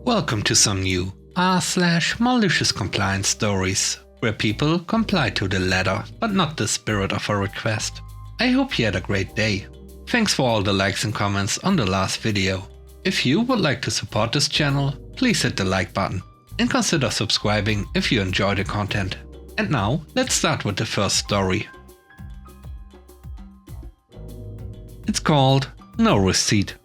Welcome to some new r/malicious compliance stories, where people comply to the letter but not the spirit of a request. I hope you had a great day. Thanks for all the likes and comments on the last video. If you would like to support this channel, please hit the like button and consider subscribing if you enjoy the content. And now, let's start with the first story. It's called No Receipt.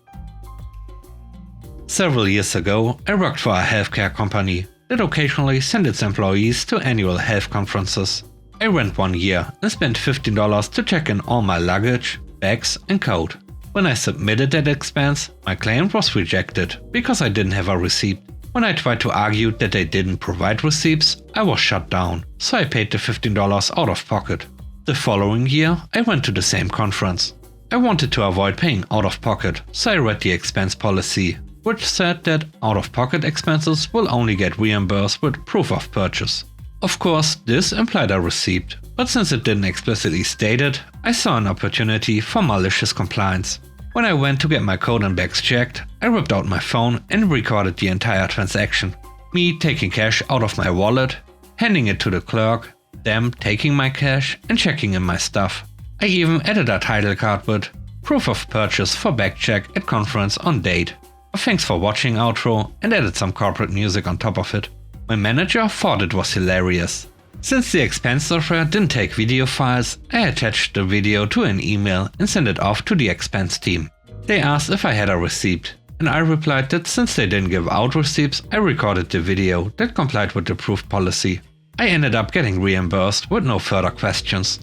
Several years ago, I worked for a healthcare company that occasionally sent its employees to annual health conferences. I went one year and spent $15 to check in all my luggage, bags and code. When I submitted that expense, my claim was rejected because I didn't have a receipt. When I tried to argue that they didn't provide receipts, I was shut down, so I paid the $15 out of pocket. The following year, I went to the same conference. I wanted to avoid paying out of pocket, so I read the expense policy, which said that out-of-pocket expenses will only get reimbursed with proof of purchase. Of course, this implied a receipt, but since it didn't explicitly state it, I saw an opportunity for malicious compliance. When I went to get my code and bags checked, I ripped out my phone and recorded the entire transaction. Me taking cash out of my wallet, handing it to the clerk, them taking my cash and checking in my stuff. I even added a title card with proof of purchase for bag check at conference on date. Thanks for watching outro and added some corporate music on top of it. My manager thought it was hilarious. Since the expense software didn't take video files, I attached the video to an email and sent it off to the expense team. They asked if I had a receipt, and I replied that since they didn't give out receipts, I recorded the video that complied with the proof policy. I ended up getting reimbursed with no further questions.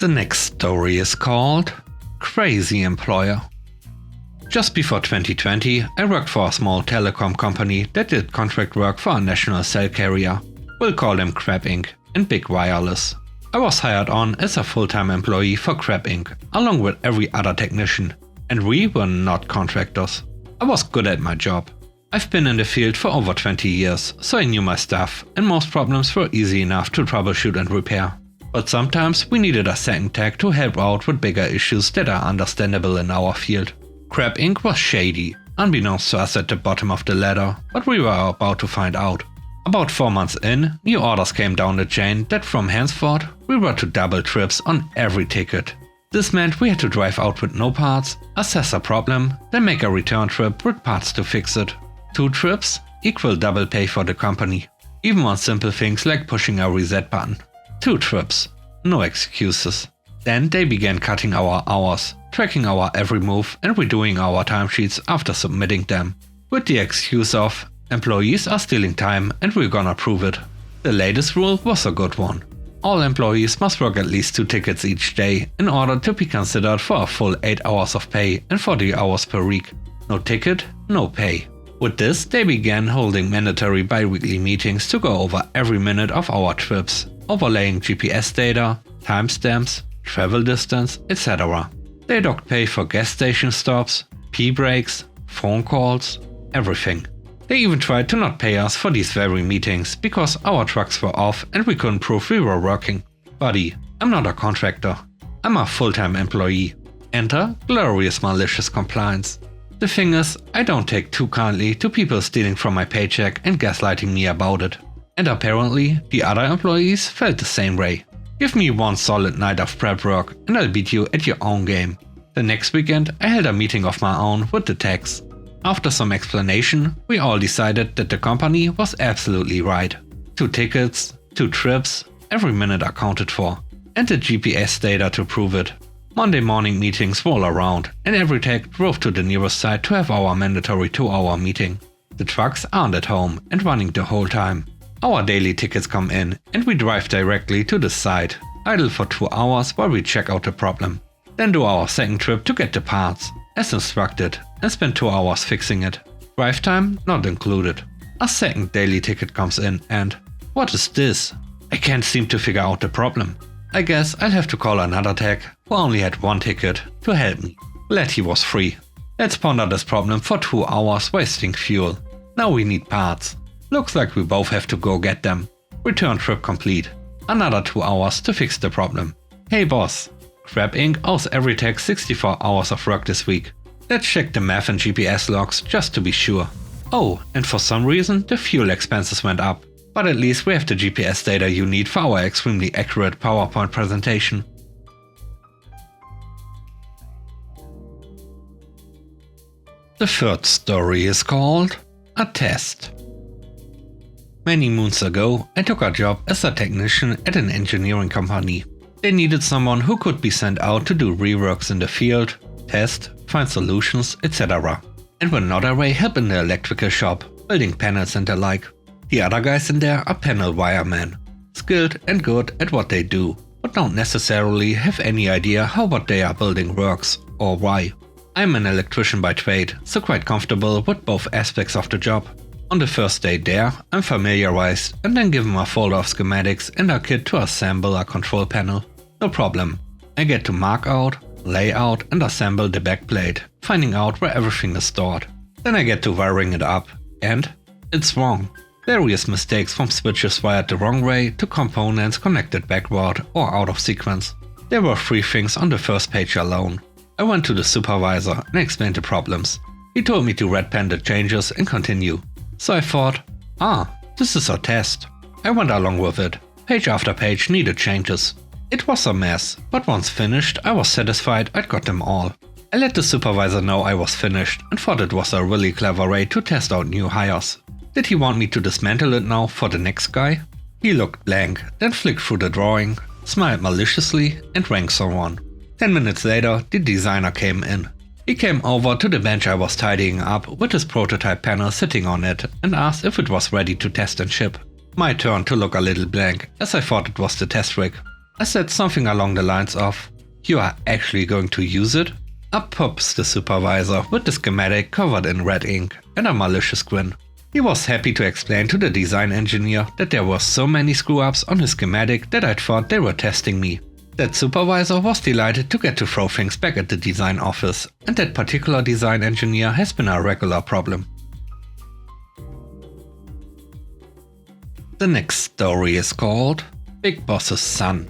The next story is called Crazy Employer. Just before 2020, I worked for a small telecom company that did contract work for a national cell carrier. We'll call them Crab Inc. and Big Wireless. I was hired on as a full-time employee for Crab Inc. along with every other technician, and we were not contractors. I was good at my job. I've been in the field for over 20 years, so I knew my stuff, and most problems were easy enough to troubleshoot and repair. But sometimes we needed a second tech to help out with bigger issues that are understandable in our field. Crab Inc. was shady, unbeknownst to us at the bottom of the ladder, but we were about to find out. About 4 months in, new orders came down the chain that from henceforth we were to double trips on every ticket. This meant we had to drive out with no parts, assess a problem, then make a return trip with parts to fix it. 2 trips equal double pay for the company, even on simple things like pushing a reset button. 2 trips, no excuses. Then they began cutting our hours, tracking our every move and redoing our timesheets after submitting them, with the excuse of employees are stealing time and we're gonna prove it. The latest rule was a good one. All employees must work at least 2 tickets each day in order to be considered for a full 8 hours of pay and 40 hours per week. No ticket, no pay. With this, they began holding mandatory bi-weekly meetings to go over every minute of our trips, overlaying GPS data, timestamps, travel distance, etc. They docked pay for gas station stops, pee breaks, phone calls, everything. They even tried to not pay us for these very meetings because our trucks were off and we couldn't prove we were working. Buddy, I'm not a contractor. I'm a full-time employee. Enter glorious malicious compliance. The thing is, I don't take too kindly to people stealing from my paycheck and gaslighting me about it. And apparently, the other employees felt the same way. Give me one solid night of prep work and I'll beat you at your own game. The next weekend, I held a meeting of my own with the techs. After some explanation, we all decided that the company was absolutely right. 2 tickets, 2 trips, every minute accounted for, and the GPS data to prove it. Monday morning meetings roll around, and every tech drove to the nearest site to have our mandatory 2-hour meeting. The trucks aren't at home and running the whole time. Our daily tickets come in, and we drive directly to the site, idle for 2 hours while we check out the problem. Then do our second trip to get the parts, as instructed, and spend 2 hours fixing it. Drive time not included. A second daily ticket comes in and, what is this? I can't seem to figure out the problem. I guess I'll have to call another tech who only had 1 ticket to help me. Glad he was free. Let's ponder this problem for 2 hours wasting fuel. Now we need parts. Looks like we both have to go get them. Return trip complete. Another 2 hours to fix the problem. Hey boss, Grab Inc. owes Everytech 64 hours of work this week. Let's check the math and GPS logs just to be sure. Oh, and for some reason the fuel expenses went up. But at least we have the GPS data you need for our extremely accurate PowerPoint presentation. The third story is called A Test. Many moons ago, I took a job as a technician at an engineering company. They needed someone who could be sent out to do reworks in the field, test, find solutions, etc. And when not away, help in the electrical shop, building panels and the like. The other guys in there are panel wiremen, skilled and good at what they do, but don't necessarily have any idea how what they are building works or why. I'm an electrician by trade, so quite comfortable with both aspects of the job. On the first day there, I'm familiarized and then given a folder of schematics and a kit to assemble a control panel. No problem. I get to mark out, lay out and assemble the backplate, finding out where everything is stored. Then I get to wiring it up, and it's wrong. Various mistakes from switches wired the wrong way to components connected backward or out of sequence. There were 3 things on the first page alone. I went to the supervisor and explained the problems. He told me to red pen the changes and continue. So I thought, this is a test. I went along with it. Page after page needed changes. It was a mess, but once finished I was satisfied I'd got them all. I let the supervisor know I was finished and thought it was a really clever way to test out new hires. Did he want me to dismantle it now for the next guy? He looked blank, then flicked through the drawing, smiled maliciously and rang someone. 10 minutes later, the designer came in. He came over to the bench I was tidying up with his prototype panel sitting on it and asked if it was ready to test and ship. My turn to look a little blank, as I thought it was the test rig. I said something along the lines of, "You are actually going to use it?" Up pops the supervisor with the schematic covered in red ink and a malicious grin. He was happy to explain to the design engineer that there were so many screw-ups on his schematic that I thought they were testing me. That supervisor was delighted to get to throw things back at the design office, and that particular design engineer has been a regular problem. The next story is called Big Boss's Son.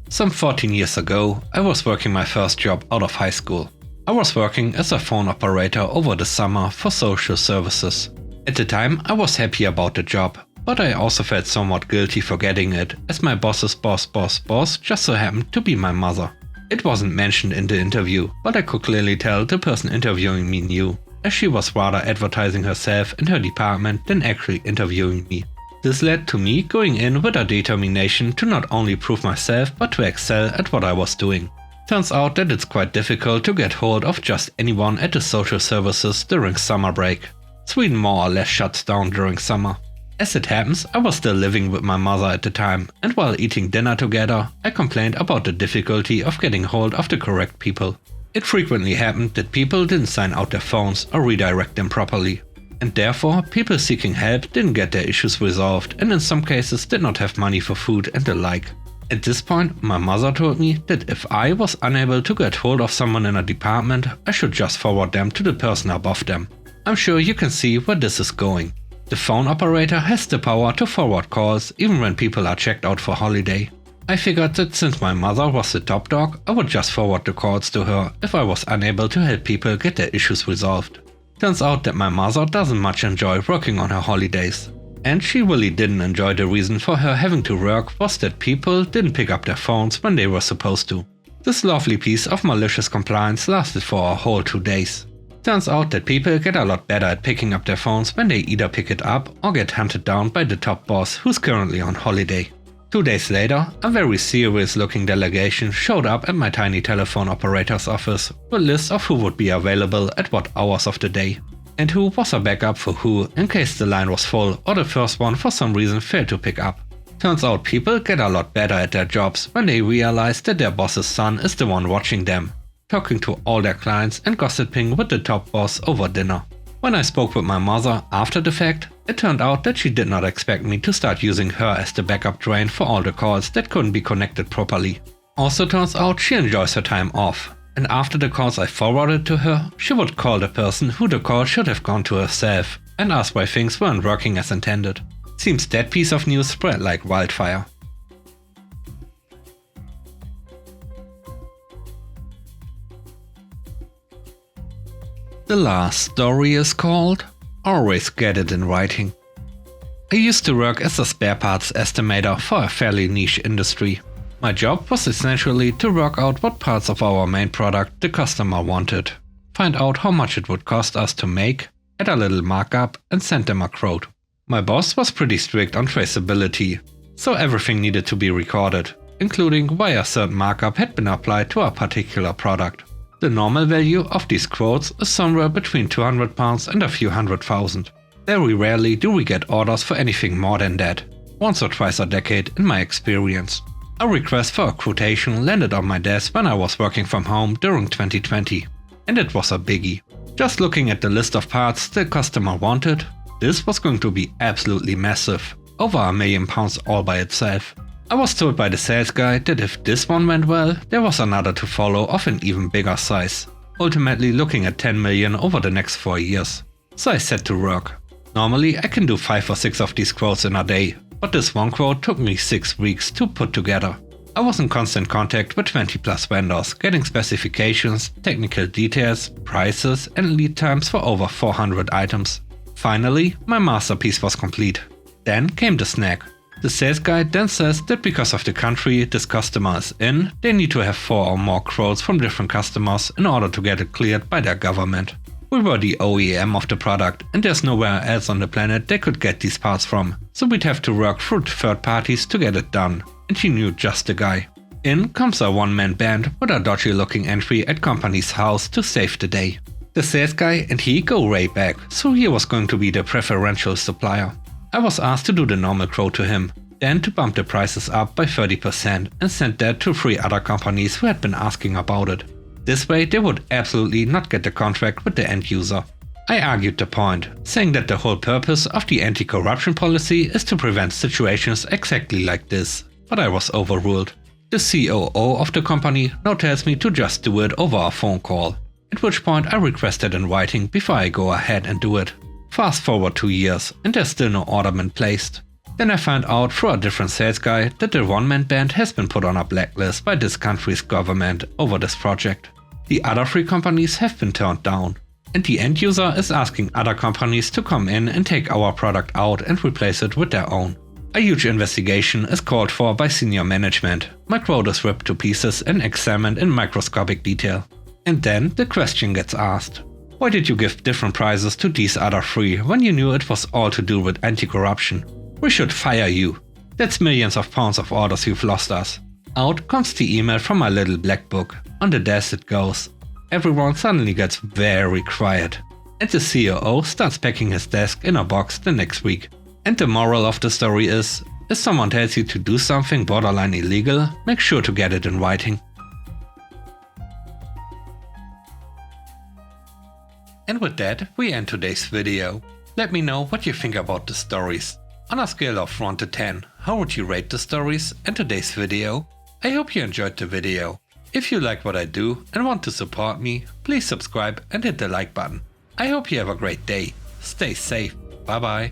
Some 14 years ago, I was working my first job out of high school. I was working as a phone operator over the summer for social services. At the time, I was happy about the job, but I also felt somewhat guilty for getting it, as my boss's boss just so happened to be my mother. It wasn't mentioned in the interview, but I could clearly tell the person interviewing me knew, as she was rather advertising herself and her department than actually interviewing me. This led to me going in with a determination to not only prove myself but to excel at what I was doing. Turns out that it's quite difficult to get hold of just anyone at the social services during summer break. Sweden more or less shuts down during summer. As it happens, I was still living with my mother at the time, and while eating dinner together, I complained about the difficulty of getting hold of the correct people. It frequently happened that people didn't sign out their phones or redirect them properly. And therefore, people seeking help didn't get their issues resolved and in some cases did not have money for food and the like. At this point, my mother told me that if I was unable to get hold of someone in a department, I should just forward them to the person above them. I'm sure you can see where this is going. The phone operator has the power to forward calls even when people are checked out for holiday. I figured that since my mother was the top dog, I would just forward the calls to her if I was unable to help people get their issues resolved. Turns out that my mother doesn't much enjoy working on her holidays. And she really didn't enjoy the reason for her having to work was that people didn't pick up their phones when they were supposed to. This lovely piece of malicious compliance lasted for a whole 2 days. Turns out that people get a lot better at picking up their phones when they either pick it up or get hunted down by the top boss who's currently on holiday. 2 days later, a very serious looking delegation showed up at my tiny telephone operator's office with a list of who would be available at what hours of the day, and who was a backup for who in case the line was full or the first one for some reason failed to pick up. Turns out people get a lot better at their jobs when they realize that their boss's son is the one watching them, talking to all their clients and gossiping with the top boss over dinner. When I spoke with my mother after the fact, it turned out that she did not expect me to start using her as the backup train for all the calls that couldn't be connected properly. Also turns out she enjoys her time off, and after the calls I forwarded to her, she would call the person who the call should have gone to herself and ask why things weren't working as intended. Seems that piece of news spread like wildfire. The last story is called Always Get It in Writing. I used to work as a spare parts estimator for a fairly niche industry. My job was essentially to work out what parts of our main product the customer wanted, find out how much it would cost us to make, add a little markup and send them a quote. My boss was pretty strict on traceability, so everything needed to be recorded, including why a certain markup had been applied to a particular product. The normal value of these quotes is somewhere between £200 and a few $100,000. Very rarely do we get orders for anything more than that, once or twice a decade in my experience. A request for a quotation landed on my desk when I was working from home during 2020, and it was a biggie. Just looking at the list of parts the customer wanted, this was going to be absolutely massive, over £1 million all by itself. I was told by the sales guy that if this one went well, there was another to follow of an even bigger size, ultimately looking at 10 million over the next 4 years. So I set to work. Normally I can do 5 or 6 of these quotes in a day, but this one quote took me 6 weeks to put together. I was in constant contact with 20 plus vendors, getting specifications, technical details, prices and lead times for over 400 items. Finally, my masterpiece was complete. Then came the snag. The sales guy then says that because of the country this customer is in, they need to have 4 or more quotes from different customers in order to get it cleared by their government. We were the OEM of the product and there's nowhere else on the planet they could get these parts from, so we'd have to work through third parties to get it done, and he knew just the guy. In comes a one-man band with a dodgy looking entry at company's house to save the day. The sales guy and he go way back, so he was going to be the preferential supplier. I was asked to do the normal quote to him, then to bump the prices up by 30% and send that to 3 other companies who had been asking about it. This way they would absolutely not get the contract with the end user. I argued the point, saying that the whole purpose of the anti-corruption policy is to prevent situations exactly like this, but I was overruled. The COO of the company now tells me to just do it over a phone call, at which point I requested in writing before I go ahead and do it. Fast forward 2 years and there's still no order been placed. Then I found out through a different sales guy that the one-man band has been put on a blacklist by this country's government over this project. The other 3 companies have been turned down, and the end user is asking other companies to come in and take our product out and replace it with their own. A huge investigation is called for by senior management. My quote is ripped to pieces and examined in microscopic detail. And then the question gets asked. Why did you give different prices to these other 3 when you knew it was all to do with anti-corruption? We should fire you. That's millions of pounds of orders you've lost us. Out comes the email from my little black book. On the desk it goes. Everyone suddenly gets very quiet. And the COO starts packing his desk in a box the next week. And the moral of the story is, if someone tells you to do something borderline illegal, make sure to get it in writing. And with that, we end today's video. Let me know what you think about the stories. On a scale of 1 to 10, how would you rate the stories and today's video? I hope you enjoyed the video. If you like what I do and want to support me, please subscribe and hit the like button. I hope you have a great day. Stay safe. Bye bye.